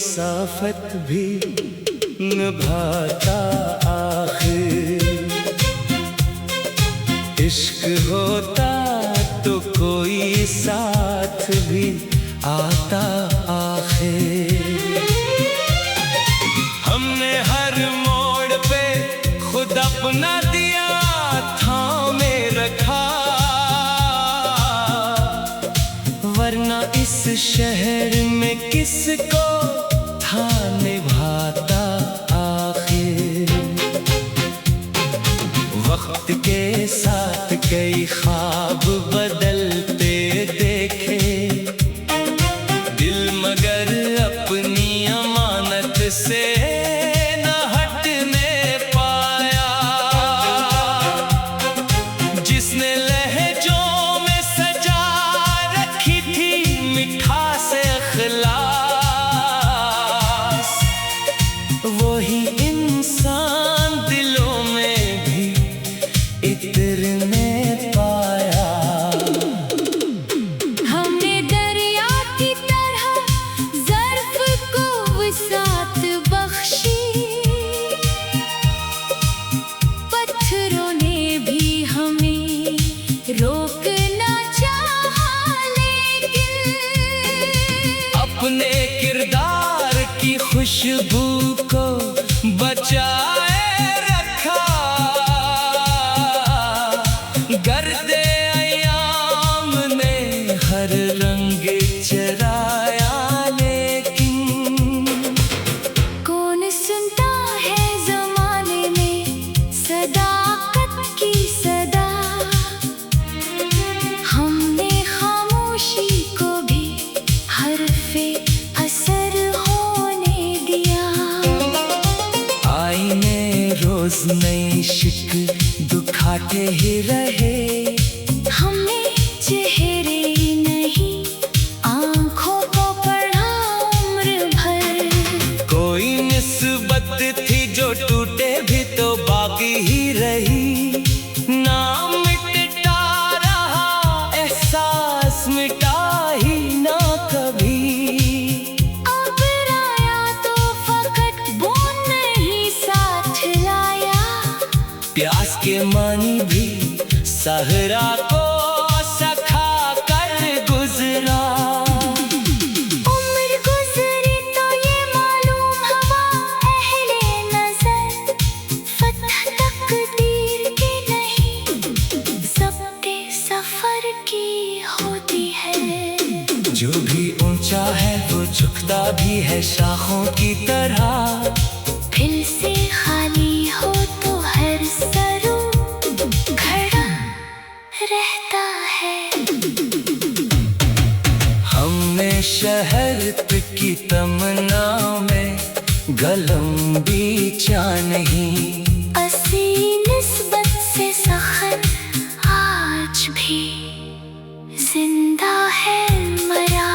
मुसाफत भी निभाता आखिर। इश्क होता तो कोई साथ भी आता आखिर। हमने हर मोड़ पे खुद अपना दिया थामे रखा, वरना इस शहर में किसको था निभाता आखिर। वक्त के साथ कई ख्वाब बदलते देखे दिल, मगर अपनी अमानत से न हटने पाया। जिसने लहजों में सजा रखी थी मिठास इखलास, वही इंसान दिलों में भी इतरने पाया। हमने दरिया की तरह ज़र्फ़ को वसात बख्शी, पत्थरों ने भी हमें रोकना चाहा, लेकिन अपने किरदार की खुशबू को बचाए रखा। गर्दे अयाम ने हर रंग चराया, लेकिन कौन सुनता है ज़माने में सदाकत की सदा। हमने खामोशी को भी हर्फ़े असर होने दिया। आईने रोज नई शिक दुखाते ही रहे। हमने चेहरे नहीं आँखों को पढ़ा उम्र भर। कोई निस्बत थी जो टूटे भी तो बाकी ही रही। नाम मिटता रहा, एहसास मिटा ही ना कभी। अब आया तो फकत बूंद नहीं साथ लाया। प्यास के मानी भी सहरा को सखा कर गुजरा। उम्र गुजरी तो ये मालूम हवा अहले नजर, फतह तकदीर की नहीं ज़ब्ते सफर की होती है। जो भी ऊंचा है वो झुकता भी है शाखों की तरह। फिर से खाली हो तो हर सरू खड़ा रहता है। हमने शहर की तमन्ना में गलम बीचा नहीं। असी निस्बत से सखन आज भी जिंदा है मरा।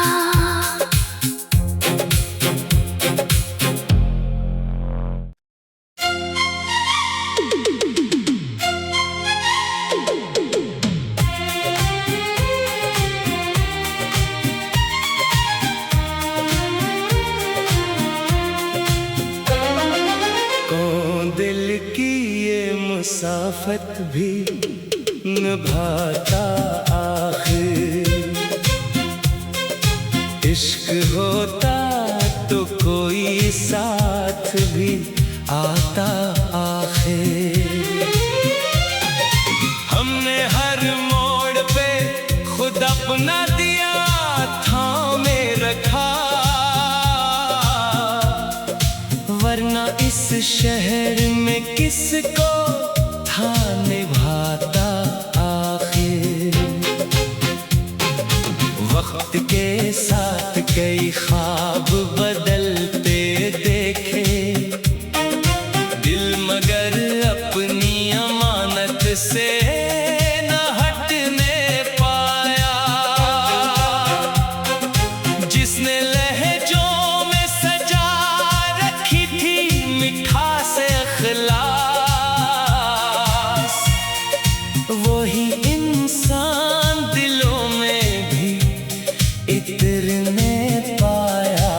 दिल की ये मुसाफत भी निभाता आखिर। इश्क होता तो कोई साथ भी आता आखिर। हमने हर मोड़ पे खुद अपना दिया थामे रखा, वरना इस शहर में किसको था निभाता आखिर। वक्त के साथ कई ख्वाब बदलते देखे दिल, मगर अपनी अमानत से न हटने पाया। जिसने लहजों में सजा रखी थी मिठास इखलास, वही इंसान दिलों में भी इतरने पाया।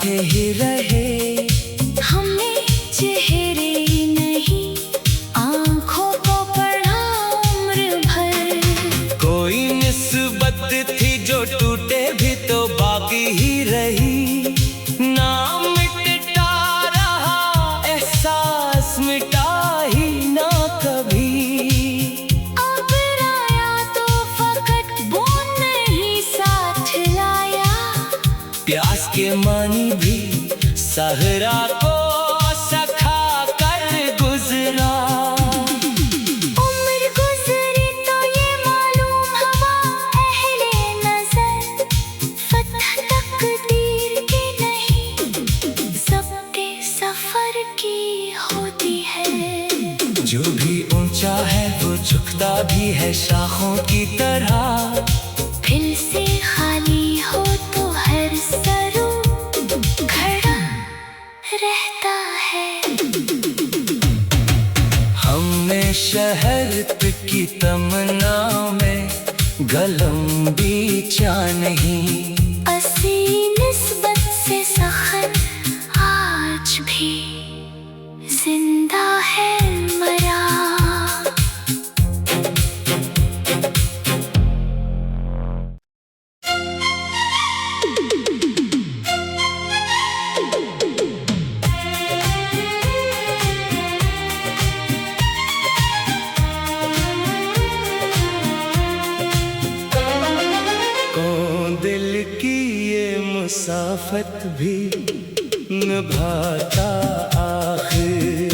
खाते ही रहे। हमने चेहरे नहीं आंखों को पढ़ा उम्र भर। कोई निस्बत थी जो टूटे भी तो बाकी ही रही। नाम मिटता रहा एहसास मिटा ही ना कभी। अब आया तो फकत बूंद नहीं साथ लाया। प्यास के मानी भी सहरा को सखा कर गुजरा। उम्र गुजरी तो ये मालूम हवा अहले नजर फतह तकदीर की नहीं सबके सफर की होती है। जो भी ऊंचा है वो झुकता भी है शाखों की तरह। फिर से खाली हो तो हर सरू खड़ा रहता है। हमने शहर की तमन्ना में गलम बीचा नहीं। असी निस्बत से सखन आज भी जिंदा है मरा। दिल की ये मुसाफत भी निभाता आखिर।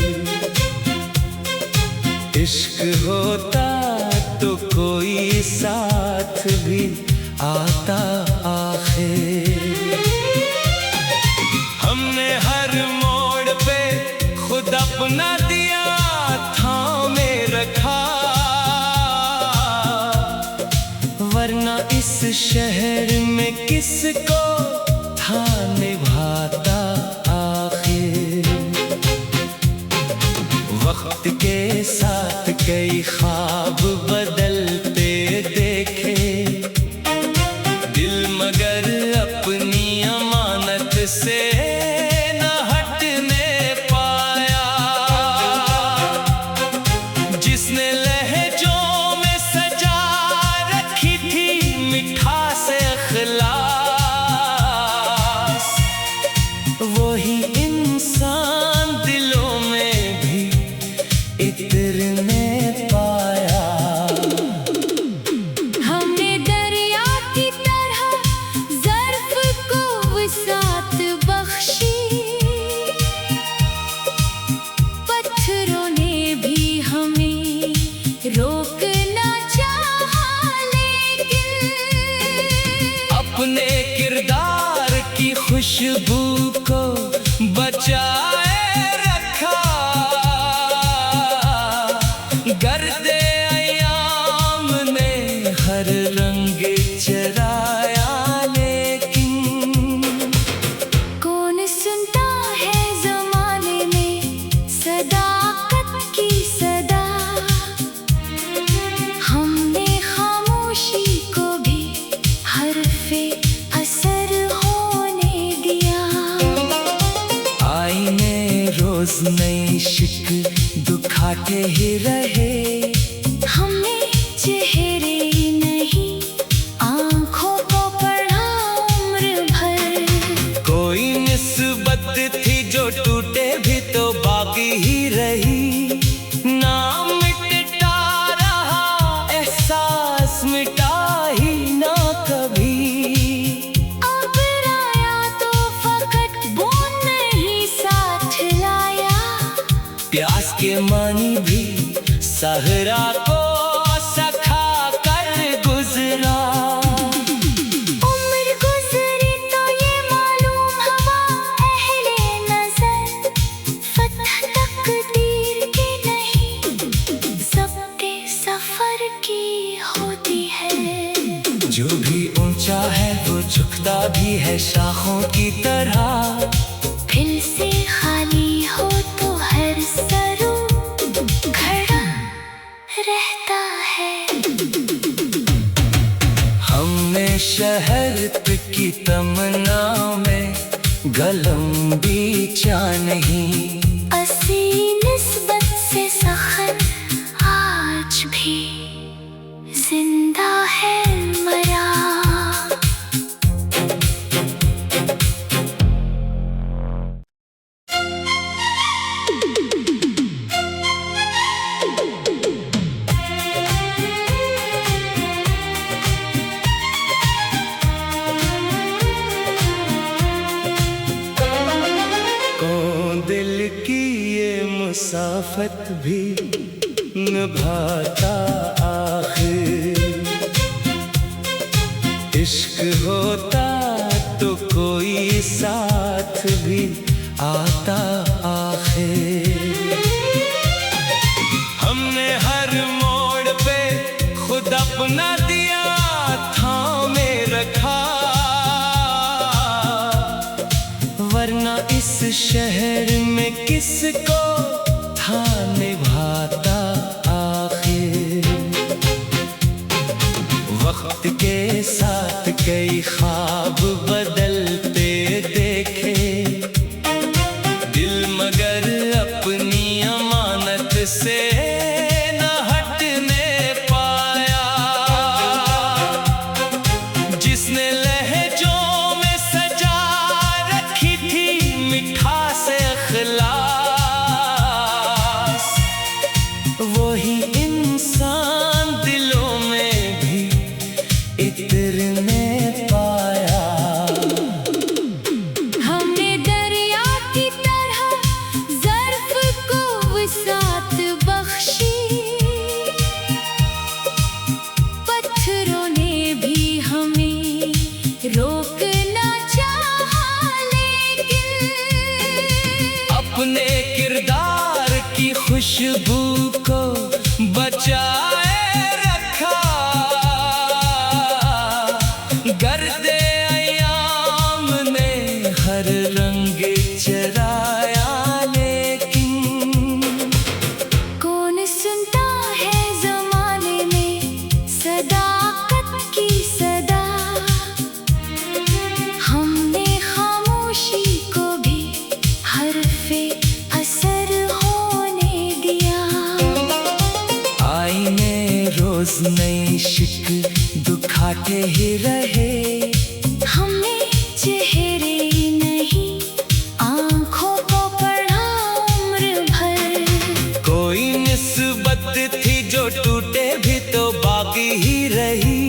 इश्क होता तो कोई साथ भी आता आखिर। हमने हर मोड़ पे खुद अपना दिया थामे रखा। वरना इस शहर में किसको था निभाता आखिर। वक्त के साथ कई ख्वाब बदलते देखे दिल मगर अपनी अमानत से न हटने पाया। जिसने लहजों में सजा रखी थी मिठास अखलास वही इंसान दिलों में भी इतरने पाया। हमने दरिया की तरह ज़र्फ को वसात बख्शी। पत्थरों ने भी हमें रोकना चाहा लेकिन अपने किरदार की खुशबू को बचाए रखा। गर्दे अयाम ने हर रंग चराया लेकिन कौन सुनता है ज़माने में सदाकत की सदा। हमने खामोशी को भी हरफ़े असर होने दिया। आईने रोज नई शिक दुखाते ही रहे। हमने चेहरे नहीं आंखों को पढ़ा उम्र भर। कोई निस्बत थी जो टूटे भी तो बाकी ही रही। नाम मिटता रहा एहसास मिटा ही ना कभी। अब आया तो फकत बूंद नहीं साथ लाया। प्यास के मानी भी सहरा को सखा कर गुजरा। उम्र गुजरी तो ये मालूम हवा अहले नजर फतह तकदीर की नहीं सबके सफर की होती है। जो भी ऊंचा है वो झुकता भी है शाखों की तरह। फिर से खाली हो तो हर सरू खड़ा रहता है। हमने शहर की तमन्ना में गला गलम बीचा नहीं। असी निस्बत से सखन आज भी जिंदा है मरा। दिल की ये मुसाफत भी निभाता आखिर। इश्क होता तो कोई साथ भी आता आखिर। हमने हर मोड़ पे खुद अपना दिया थामे रखा, वरना इस शहर में किसको था निभाता आखिर। वक्त के साथ कई ख्वाब बदलते देखे दिल, मगर अपनी अमानत से न हटने पाया। जिसने लहजों में सजा रखी थी मिठास अखलास, वही इंसान दिलों में भी इतरने पाया। हमने दरिया की तरह ज़र्फ़ को वसात बख्शी, पत्थरों ने भी हमें रोकना चाहा, लेकिन अपने किरदार की खुशबू को बचाए रखा। गर्दे अयाम ने हर रंग चराया, लेकिन कौन सुनता है ज़माने में सदाकत की सदा। हमने खामोशी को भी हर्फ़े असर होने दिया। आईने रोज नई शिक दुखाते ही रहे। हमने चेहरे नहीं आँखों को पढ़ा उम्र भर। कोई निस्बत थी जो टूटे भी तो बाकी ही रही।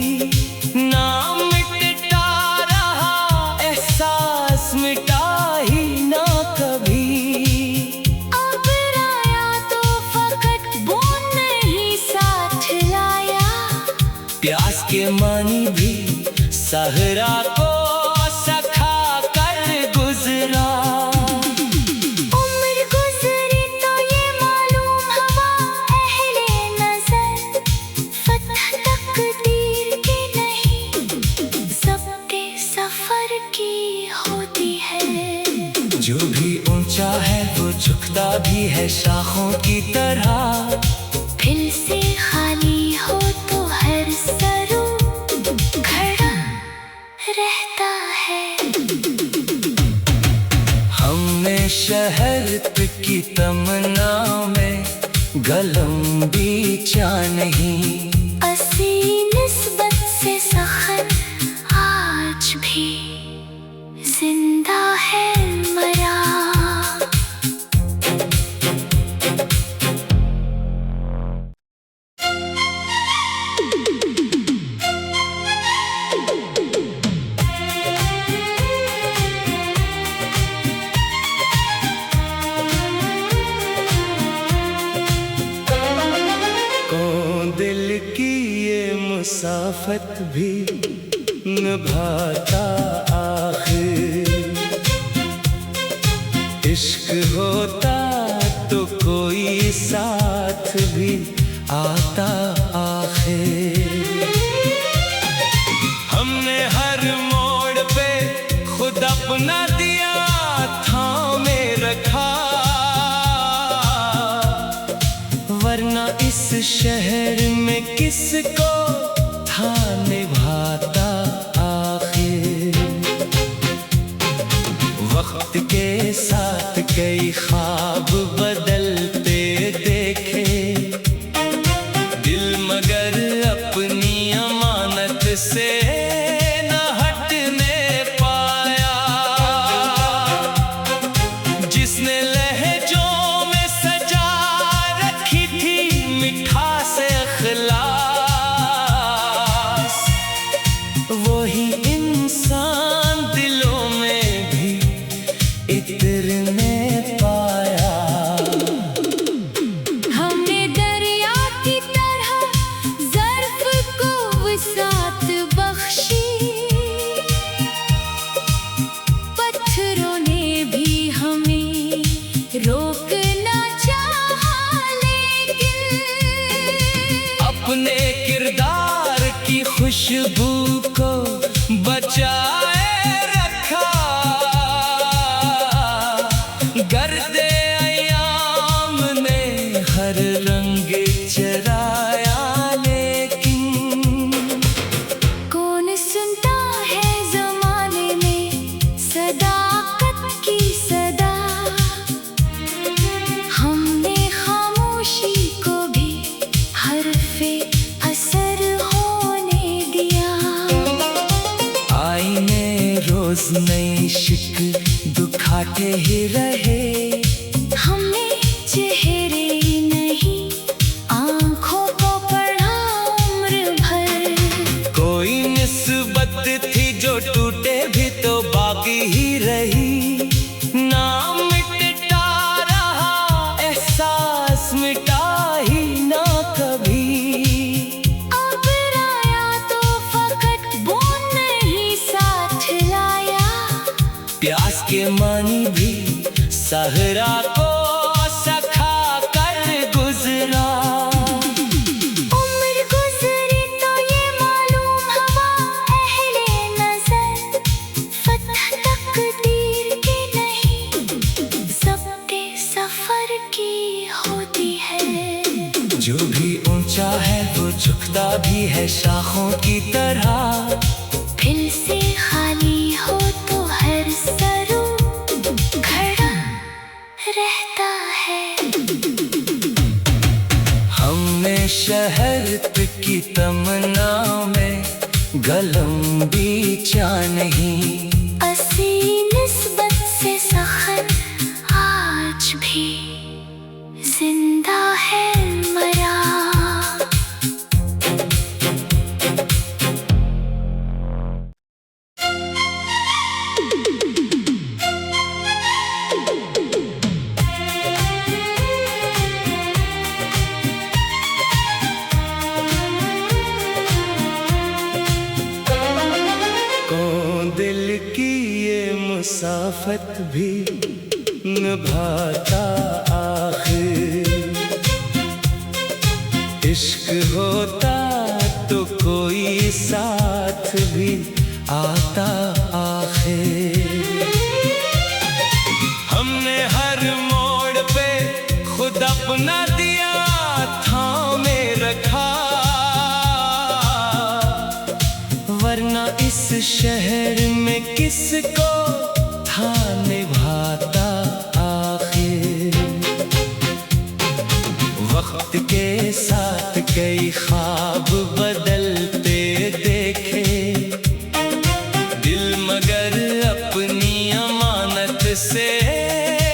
नाम मिटता रहा, एहसास मिटा ही ना कभी। अब आया तो फकत बूंद नहीं साथ लाया। प्यास के मानी भी सहरा को सखा कर गुजरा। उम्र गुजरी तो ये मालूम हवा अहले नजर, फतह तकदीर की नहीं ज़ब्ते सफर की होती है। जो भी ऊंचा है वो झुकता भी है शाखों की तरह। फिर से खाली हो तो हर सरू खड़ा रहता है। हमने शहर की तमन्ना में गलम बीचा नहीं। असी निस्बत से सखन आज भी जिंदा है मरा। दिल की ये मुसाफत भी निभाता आखिर। इश्क होता तो कोई साथ भी आता आखिर। हमने हर मोड़ पे खुद अपना दिया थामे रखा, वरना इस शहर में किसको था निभाता आखिर। वक्त के के साथ कई ख्वाब बदलते देखे, दिल मगर अपनी अमानत से न हटने पाया। जिसने लहजों में सजा रखी थी मिठास अखलास, वही इंसान दिलों में भी इतरने पाया। हमने दरिया की तरह ज़र्फ़ को वसात बख्शी, पत्थरों ने भी हमें रोकना चाहा, लेकिन अपने किरदार की खुशबू को बचाए रखा। गर्दे अयाम ने हर रंग चराया, लेकिन कौन सुनता है ज़माने में सदाकत की सदा। हमने खामोशी को भी हर्फ़े असर होने दिया। आईने रोज नई शिक दुखाते ही रहे, हमने चेहरे नहीं आँखों को पढ़ा उम्र भर। कोई निस्बत थी जो टूटे भी तो बाकी ही रही। नाम मिटता रहा, एहसास मिटा ही ना कभी। अब राया तो फकत बूंद नहीं साथ लाया, प्यास के मानी भी सहरा को सखा कर गुजरा। उम्र गुजरी तो ये मालूम हवा अहले नजर, फतह तकदीर की नहीं ज़ब्ते सफर की होती है। जो भी ऊंचा है वो झुकता भी है शाखों की तरह। फिर से खाली हो तो हर सरू खड़ा रहता है। हमने शहर की तमन्ना में गलम बीचा नहीं। असी निस्बत से सखन आज भी जिंदा है मरा। कौन दिल की ये मुसाफत भी निभाता आखिर। इश्क होता तो कोई साथ भी आता आखिर। हमने हर मोड़ पे खुद अपना दिया थामे रखा, वरना इस शहर में किसको था निभाता आखिर। वक्त के साथ कई ख्वाब बदलते देखे, दिल मगर अपनी अमानत से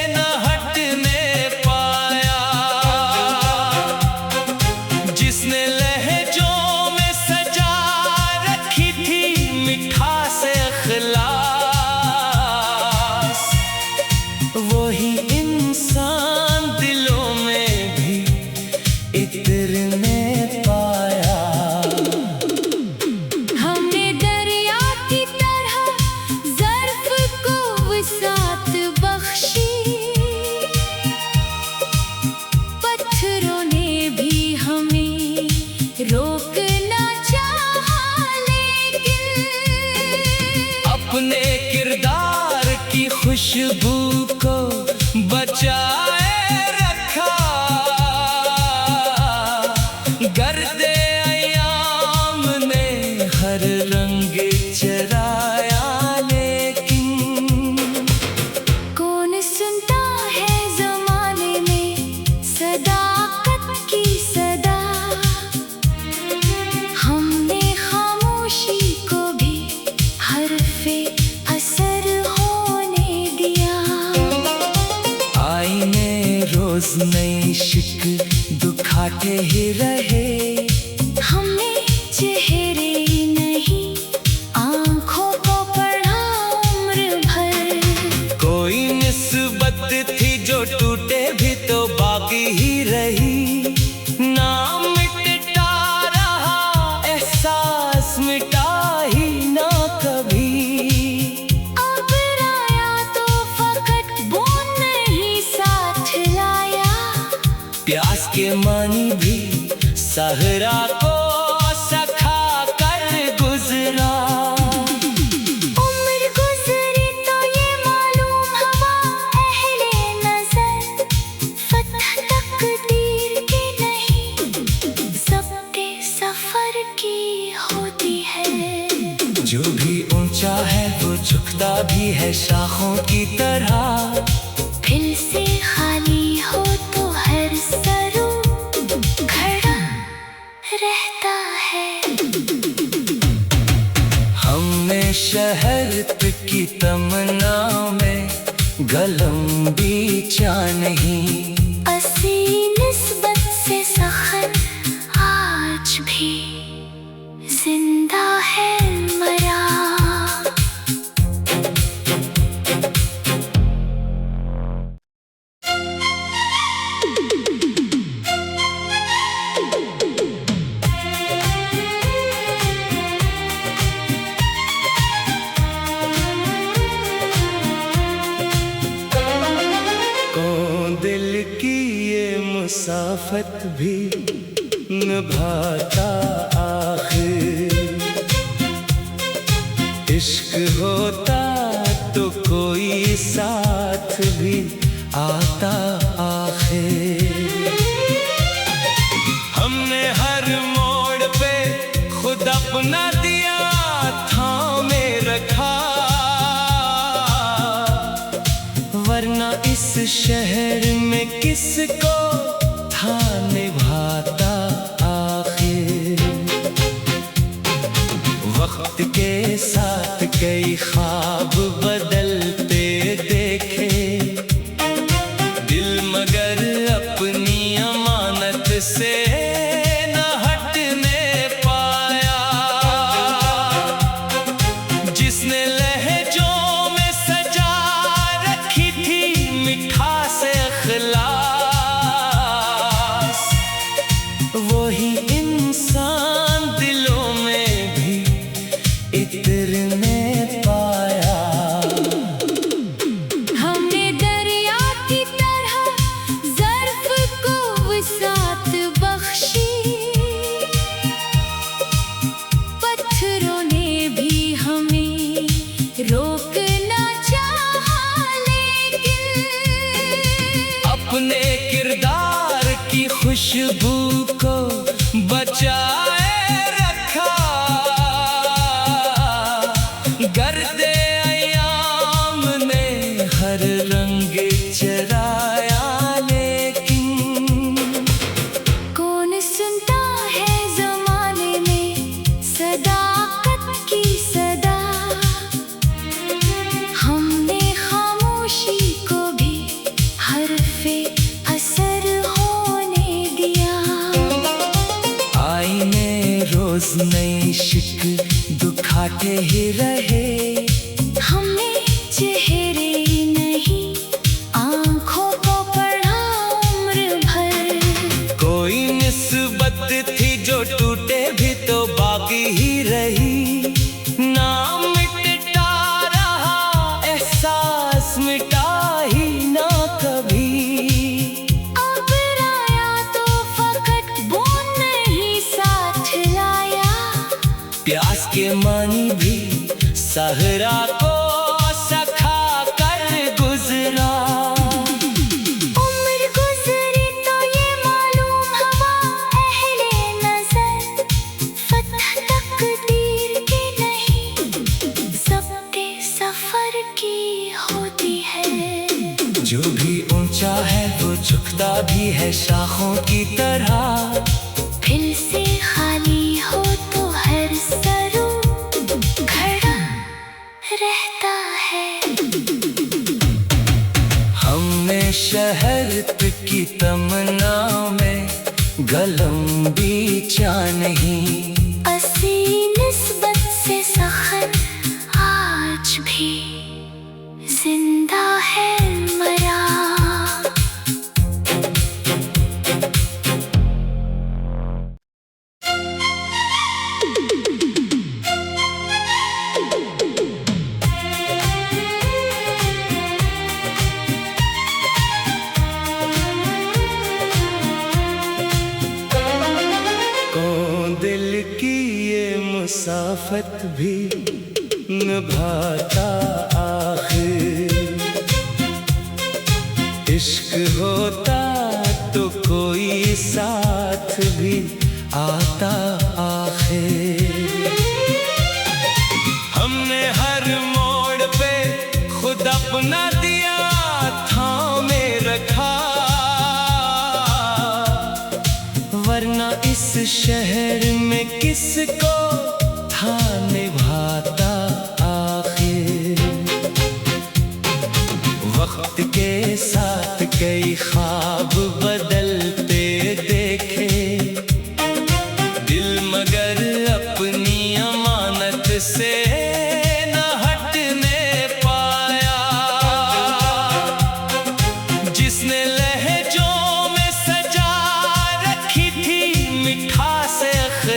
न हटने पाया। जिसने लहजों में सजा रखी थी मिठास अखलास, वही इंसान दिलों में भी इतरने पाया। हमने दरिया की तरह ज़र्फ़ को वसात बख्शी, पत्थरों ने भी हमें रोकना चाहा, लेकिन अपने किरदार की खुशबू को नई शिक दुखाते ही रहे। हमने चेहरे नहीं आंखों को पढ़ा उम्र भर। कोई निस्बत थी जो टूटे भी तो बाकी ही रही। नाम मिटता रहा एहसास मिटा ही ना कभी। अब राया तो फकत बूंद नहीं साथ लाया। प्यास के मानी भी सहरा को सखा कर गुजरा। उम्र गुजरी तो ये मालूम हवा अहले नजर फतह तकदीर की नहीं सबके सफर की होती है। जो भी ऊंचा है वो झुकता भी है शाखों की तरह। फिर से खाली हो तो हर सरू खड़ा रहता है। हमने शहर की तमन्ना में गलम बीचा नहीं। असी निस्बत से सखन आज भी जिंदा है मरा। दिल की ये मुसाफत भी निभाता आखिर। इश्क होता तो कोई साथ भी आता आखिर। हमने हर मोड़ पे खुद अपना दिया थामे रखा। वरना इस शहर में किसको था निभाता आखिर। वक्त के साथ कई ख्वाब बदलते देखे दिल मगर अपनी अमानत से न हटने पाया। जिसने लहजों में सजा रखी थी मिठास अखलास वही इंसान दिलों में भी इतरने पाया। हमने दरिया की तरह ज़र्फ़ को वसात बख्शी। पत्थरों ने भी हमें रोकना चाहा लेकिन अपने किरदार की खुशबू को बचाए रखा। गर्दे अयाम ने हर रंग चराया लेकिन कौन सुनता है ज़माने में सदाकत की सदा। हमने खामोशी को भी हरफ़े असर होने दिया। आईने रोज नई शिक दुखाते ही रहे। हमने चेहरे नहीं आंखों को पढ़ा उम्र भर। कोई निस्बत थी जो टूटे भी तो बाकी ही रही। नाम मिटता रहा एहसास मिटा ही ना कभी। अब राया तो फकत बूंद नहीं साथ लाया। प्यास के मानी भी सहरा को सखा कर गुजरा। उम्र गुजरी तो ये मालूम हवा अहले नजर फतह तकदीर की नहीं सबके सफर की होती है। जो भी ऊंचा है वो झुकता भी है शाखों की तरह। फिर से खाली हो तो हर सरू खड़ा रहता है। हमने हमने शहर की तमन्ना में गलम बीचा नहीं। असी निस्बत से सखन आज भी जिंदा है मरा। दिल की ये मुसाफत भी निभाता आखिर। इश्क होता तो कोई साथ भी आता आखिर। हमने हर मोड़ पे खुद अपना दिया थामे रखा, वरना इस शहर में किसको था निभाता आखिर। वक्त के साथ कई ख्वाब बदलते देखे दिल, मगर अपनी अमानत से न हटने पाया। जिसने लहजों में सजा रखी थी मिठास अखलास,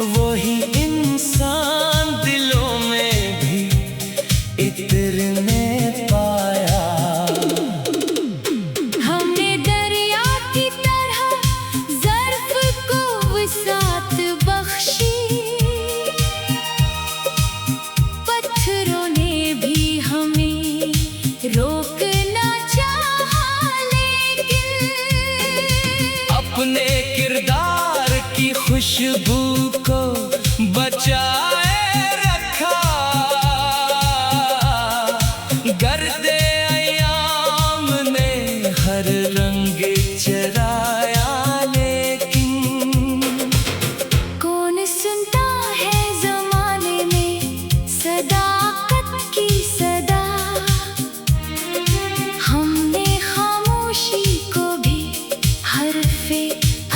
वही इंसान दिलों में भी इतरने पाया। हमने दरिया की तरह ज़र्फ़ को वसात बख्शी, पत्थरों ने भी हमें रोकना चाहा, लेकिन अपने किरदार की खुशबू को बचाए रखा। गर्दे अयाम ने हर रंग चराया, लेकिन कौन सुनता है ज़माने में सदाकत की सदा। हमने खामोशी को भी हरफ़े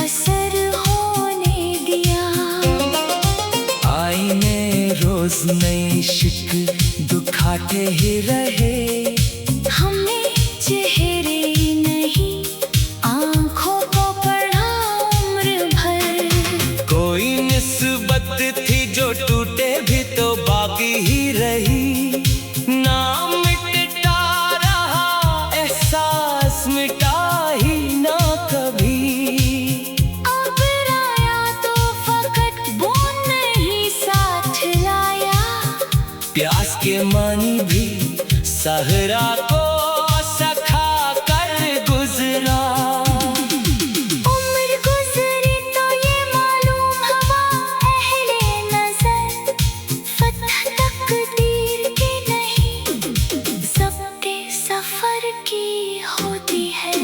असर होने दिया। आईने रोज नई शिक दुखाते ही रहे। हमने चेहरे नहीं आँखों को पढ़ा उम्र भर। कोई निस्बत थी जो टूटे भी तो बाकी ही रही। नाम मिटता रहा, एहसास मिटा ही ना कभी। अब राया तो फकत बूंद नहीं साथ लाया। प्यास के मानी भी सहरा को सखा कर गुजरा। उम्र गुजरी तो ये मालूम हवा अहले नजर, फतह तकदीर की नहीं ज़ब्ते सफर की होती है।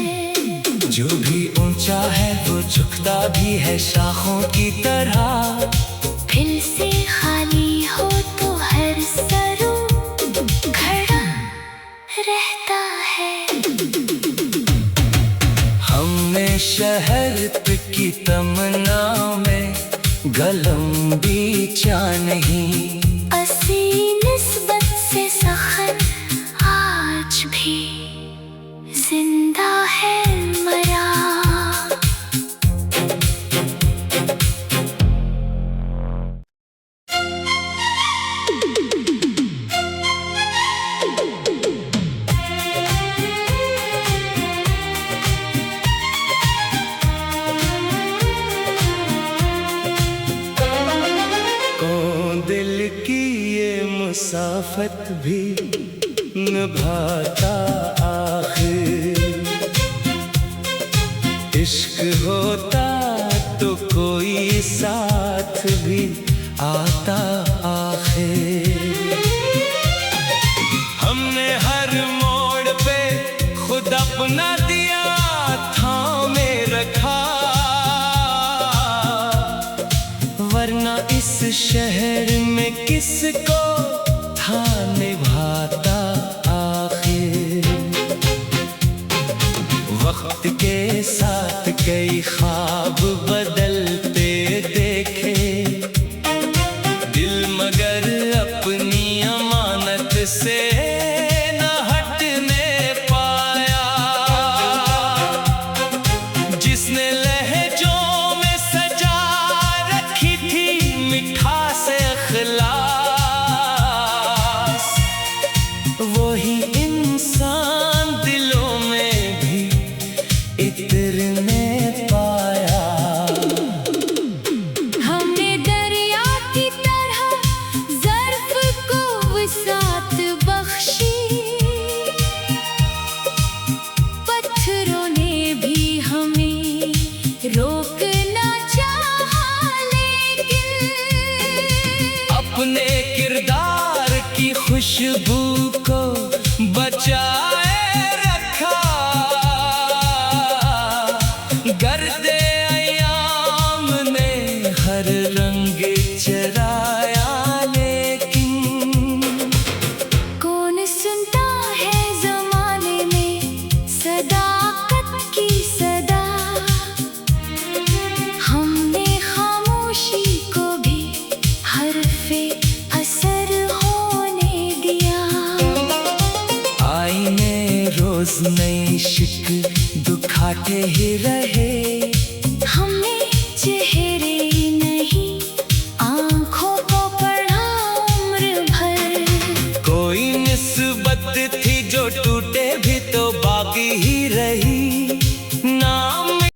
जो भी ऊंचा है वो झुकता भी है शाखों की तरह। फिर से खाली हो तो हर सरू खड़ा रहता है। हमने शहर की तमन्ना में गलम बीचा नहीं। असी निस्बत से सखन आज भी जिंदा है मरा। दिल की ये मुसाफत भी निभाता आखिर। इश्क होता तो कोई साथ भी आता आखिर। हमने हर मोड़ पे खुद अपना दिया थामे रखा, वरना इस शहर में किसको था निभाता इंसान दिलों में भी इतरने पाया। हमने दरिया की तरह ज़र्फ़ को वसात बख्शी, पत्थरों ने भी हमें रोकना चाहा, लेकिन अपने किरदार की खुशबू को बचाए रखा। गर्दे अयाम ने हर रंग चराया, लेकिन कौन सुनता है ज़माने में सदाकत की सदा। हमने खामोशी को भी हर्फ़े असर होने दिया। आईने रोज नई शिक दुखाते ही रहे। हमने चेहरे नहीं आँखों को पढ़ा उम्र भर। कोई निस्बत थी जो टूटे भी तो बाकी ही रही।